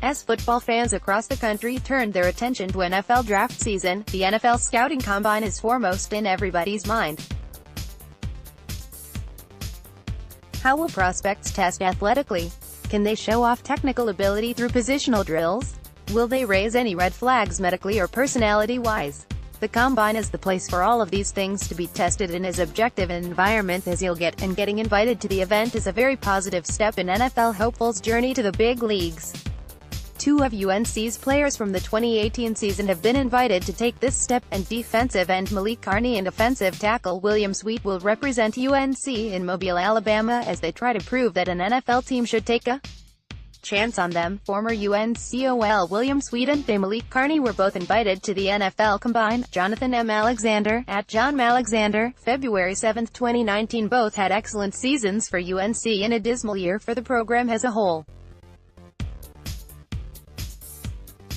As football fans across the country turned their attention to NFL draft season, the NFL scouting combine is foremost in everybody's mind. How will prospects test athletically? Can they show off technical ability through positional drills? Will they raise any red flags medically or personality-wise? The Combine is the place for all of these things to be tested in as objective an environment as you'll get, and getting invited to the event is a very positive step in NFL hopefuls' journey to the big leagues. Two of UNC's players from the 2018 season have been invited to take this step, and defensive end Malik Carney and offensive tackle William Sweet will represent UNC in Mobile, Alabama as they try to prove that an NFL team should take a chance on them. Former UNCOL William Sweet and Malik Carney were both invited to the NFL Combine. Jonathan M. Alexander, at John Alexander, February 7, 2019. Both had excellent seasons for UNC in a dismal year for the program as a whole.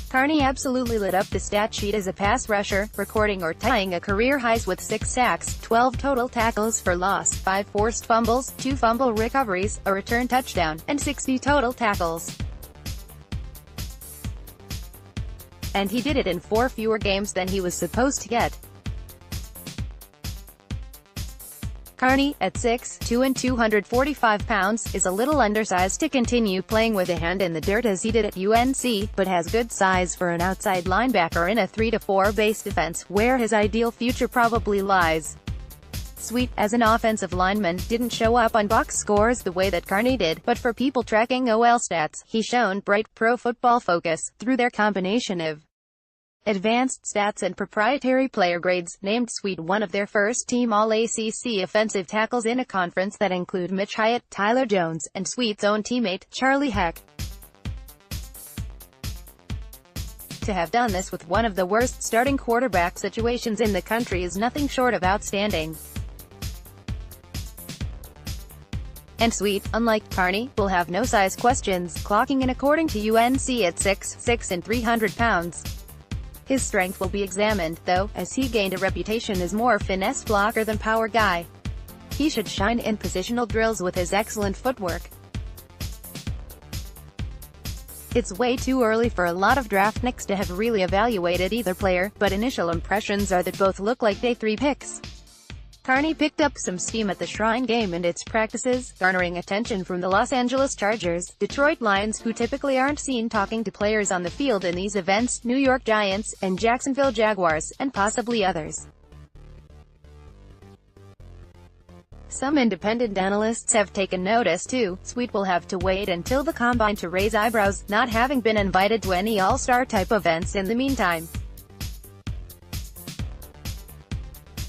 Carney absolutely lit up the stat sheet as a pass rusher, recording or tying a career highs with 6 sacks, 12 total tackles for loss, 5 forced fumbles, 2 fumble recoveries, a return touchdown, and 60 total tackles. And he did it in 4 fewer games than he was supposed to get. Carney, at 6'2" and 245 pounds, is a little undersized to continue playing with a hand in the dirt as he did at UNC, but has good size for an outside linebacker in a 3-4 base defense, where his ideal future probably lies. Sweet, as an offensive lineman, didn't show up on box scores the way that Carney did, but for people tracking OL stats, he shone bright. Pro Football Focus, through their combination of advanced stats and proprietary player grades, named Sweet one of their first-team All-ACC offensive tackles in a conference that include Mitch Hyatt, Tyler Jones, and Sweet's own teammate, Charlie Heck. To have done this with one of the worst starting quarterback situations in the country is nothing short of outstanding. And Sweet, unlike Carney, will have no size questions, clocking in according to UNC at 6'6" and 300 pounds. His strength will be examined, though, as he gained a reputation as more finesse blocker than power guy. He should shine in positional drills with his excellent footwork. It's way too early for a lot of draftniks to have really evaluated either player, but initial impressions are that both look like day 3 picks. Carney picked up some steam at the Shrine Game and its practices, garnering attention from the Los Angeles Chargers, Detroit Lions, who typically aren't seen talking to players on the field in these events, New York Giants, and Jacksonville Jaguars, and possibly others. Some independent analysts have taken notice too. Sweet will have to wait until the Combine to raise eyebrows, not having been invited to any All-Star type events in the meantime.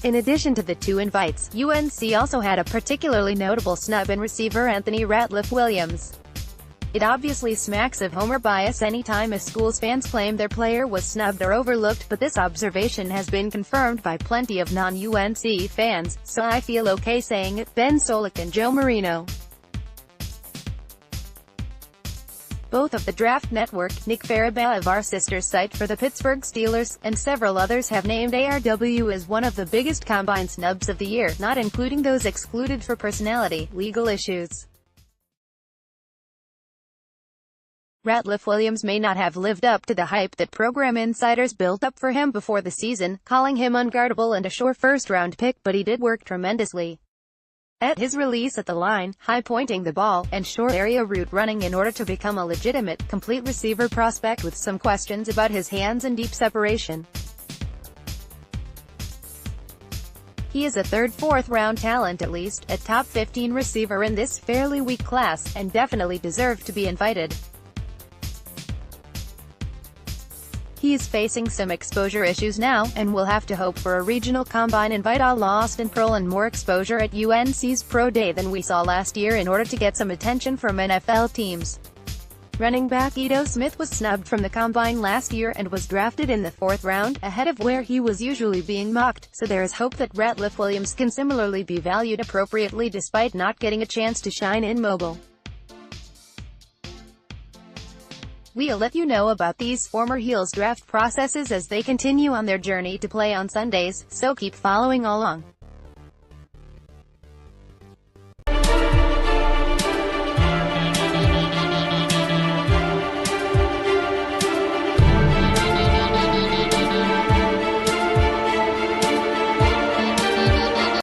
In addition to the 2 invites, UNC also had a particularly notable snub in receiver Anthony "Ratliff" Williams. It obviously smacks of homer bias anytime a school's fans claim their player was snubbed or overlooked, but this observation has been confirmed by plenty of non-UNC fans, so I feel okay saying it. Ben Solik and Joe Marino. Both of the Draft Network, Nick Farabaugh of our sister site for the Pittsburgh Steelers, and several others have named ARW as one of the biggest Combine snubs of the year, not including those excluded for personality, legal issues. Ratliff Williams may not have lived up to the hype that program insiders built up for him before the season, calling him unguardable and a sure first-round pick, but he did work tremendously at his release at the line, high-pointing the ball, and short area route running in order to become a legitimate, complete receiver prospect with some questions about his hands and deep separation. He is a 3rd-4th round talent at least, a top 15 receiver in this fairly weak class, and definitely deserved to be invited. He is facing some exposure issues now, and will have to hope for a regional Combine invite a la Austin Pearl and more exposure at UNC's Pro Day than we saw last year in order to get some attention from NFL teams. Running back Ito Smith was snubbed from the Combine last year and was drafted in the 4th round, ahead of where he was usually being mocked, so there is hope that Ratliff Williams can similarly be valued appropriately despite not getting a chance to shine in Mobile. We'll let you know about these former Heels draft processes as they continue on their journey to play on Sundays, so keep following along.